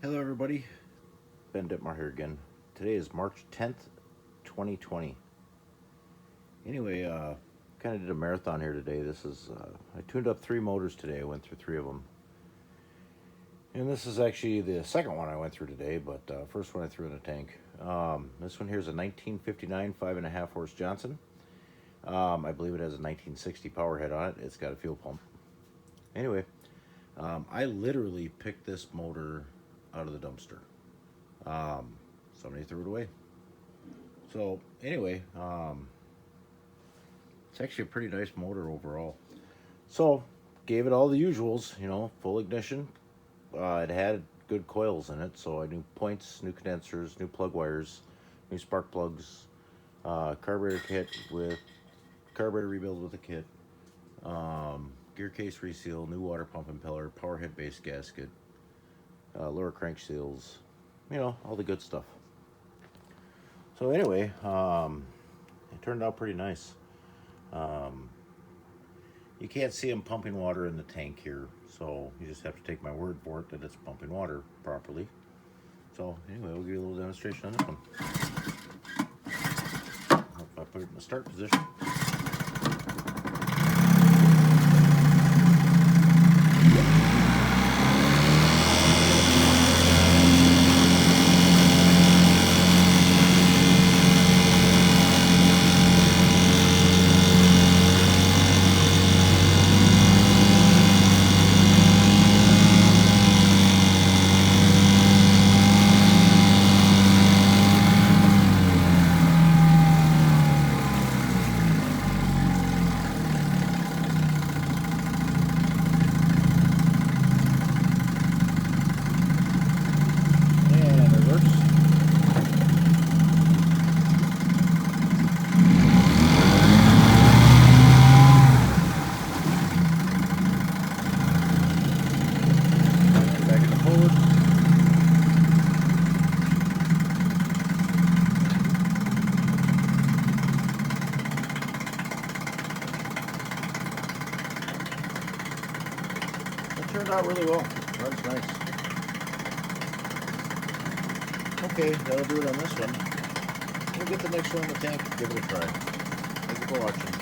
Hello everybody, Ben Dittmar here again. Today is March 10th, 2020. Anyway, kind of did a marathon here today. I tuned up 3 motors today. I went through 3 of them. And this is actually the second one I went through today, but first one I threw in the tank. This one here is a 1959 5.5 horse Johnson. I believe it has a 1960 power head on it. It's got a fuel pump. Anyway, I literally picked this motor out of the dumpster. Somebody threw it away. So anyway, it's actually a pretty nice motor overall. So gave it all the usuals, full ignition. It had good coils in it, so I knew points, new condensers, new plug wires, new spark plugs, carburetor kit with carburetor rebuild with a kit, gear case reseal, new water pump impeller, power head base gasket, lower crank seals, all the good stuff. So anyway, it turned out pretty nice. You can't see them pumping water in the tank here, so you just have to take my word for it that it's pumping water properly. So anyway, we'll give you a little demonstration on this one. If I put it in the start position. Turned out really well. Runs nice. Okay, that'll do it on this one. We'll get the next one in the tank and give it a try. Thank you for watching.